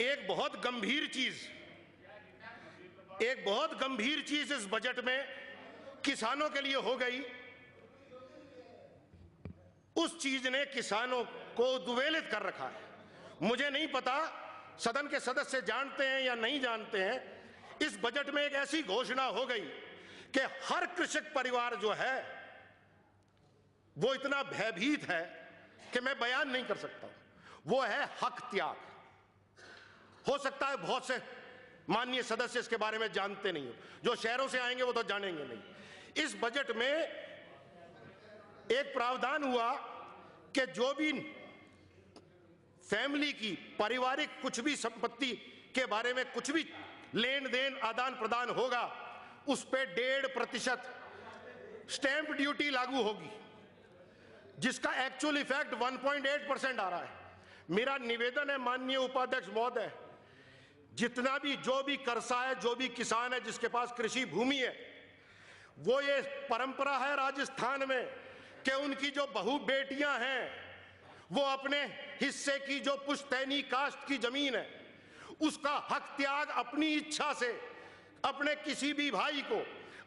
एक बहुत गंभीर चीज इस बजट में किसानों के लिए हो गई। उस चीज ने किसानों को उद्वेलित कर रखा है। मुझे नहीं पता सदन के सदस्य जानते हैं या नहीं जानते हैं, इस बजट में एक ऐसी घोषणा हो गई कि हर कृषक परिवार जो है वो इतना भयभीत है कि मैं बयान नहीं कर सकता। वो है हक त्याग। हो सकता है बहुत से माननीय सदस्य इसके बारे में जानते नहीं हो, जो शहरों से आएंगे वो तो जानेंगे नहीं। इस बजट में एक प्रावधान हुआ कि जो भी फैमिली की पारिवारिक कुछ भी संपत्ति के बारे में कुछ भी लेन देन आदान प्रदान होगा, उस पे 1.5% स्टैंप ड्यूटी लागू होगी, जिसका एक्चुअल इफेक्ट 1.8% आ रहा है। मेरा निवेदन है माननीय उपाध्यक्ष महोदय, जितना भी जो भी करसा है, जो भी किसान है जिसके पास कृषि भूमि है, वो ये परंपरा है राजस्थान में कि उनकी जो बहू बेटियां हैं वो अपने हिस्से की जो पुश्तैनी कास्ट की जमीन है उसका हक त्याग अपनी इच्छा से अपने किसी भी भाई को,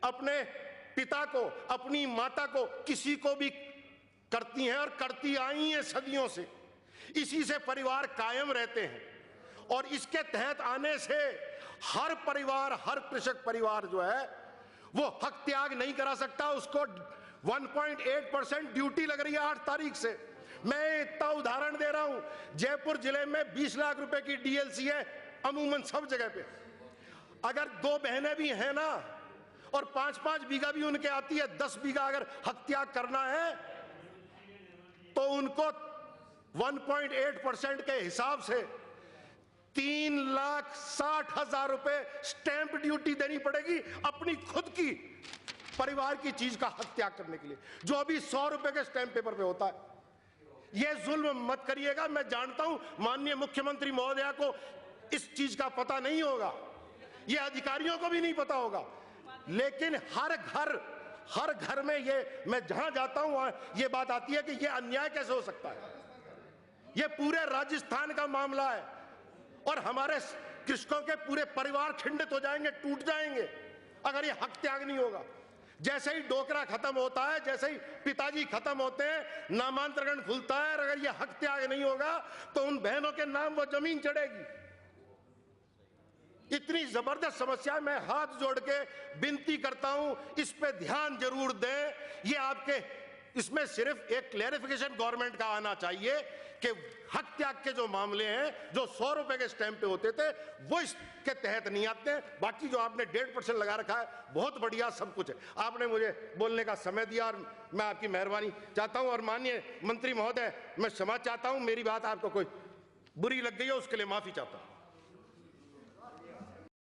अपने पिता को, अपनी माता को, किसी को भी करती हैं और करती आई हैं सदियों से। इसी से परिवार कायम रहते हैं और इसके तहत आने से हर परिवार, हर कृषक परिवार जो है वो हक त्याग नहीं करा सकता। उसको 1.8% ड्यूटी लग रही है 8 तारीख से। मैं इतना उदाहरण दे रहा हूं, जयपुर जिले में 20 लाख रुपए की डीएलसी है अमूमन सब जगह पे। अगर 2 बहनें भी हैं ना और 5-5 बीघा भी उनके आती है, 10 बीघा अगर हक त्याग करना है तो उनको 1.8% के हिसाब से 3,60,000 रुपए स्टैंप ड्यूटी देनी पड़ेगी अपनी खुद की परिवार की चीज का हक त्याग करने के लिए, जो अभी 100 रुपए के स्टैंप पेपर पे होता है। यह जुल्म मत करिएगा। मैं जानता हूं माननीय मुख्यमंत्री महोदया को इस चीज का पता नहीं होगा, यह अधिकारियों को भी नहीं पता होगा, लेकिन हर घर में ये, मैं जहां जाता हूं वहां ये बात आती है कि यह अन्याय कैसे हो सकता है। यह पूरे राजस्थान का मामला है और हमारे कृषकों के पूरे परिवार खंडित हो जाएंगे, टूट जाएंगे अगर यह हक त्याग नहीं होगा। जैसे ही डोकरा खत्म होता है, जैसे ही पिताजी खत्म होते हैं, नामांतरण खुलता है, अगर यह हक त्याग नहीं होगा तो उन बहनों के नाम वो जमीन चढ़ेगी। इतनी जबरदस्त समस्या है। मैं हाथ जोड़ के विनती करता हूं इस पे ध्यान जरूर दें। ये आपके इसमें सिर्फ एक क्लैरिफिकेशन गवर्नमेंट का आना चाहिए कि हक त्याग के जो मामले हैं, जो 100 रुपए के स्टैंप पे होते थे, वो इसके तहत नहीं आते हैं। बाकी जो आपने 1.5% लगा रखा है, बहुत बढ़िया सब कुछ है। आपने मुझे बोलने का समय दिया और मैं आपकी मेहरबानी चाहता हूं। और माननीय मंत्री महोदय, मैं क्षमा चाहता हूं, मेरी बात आपको कोई बुरी लग गई है उसके लिए माफी चाहता हूं।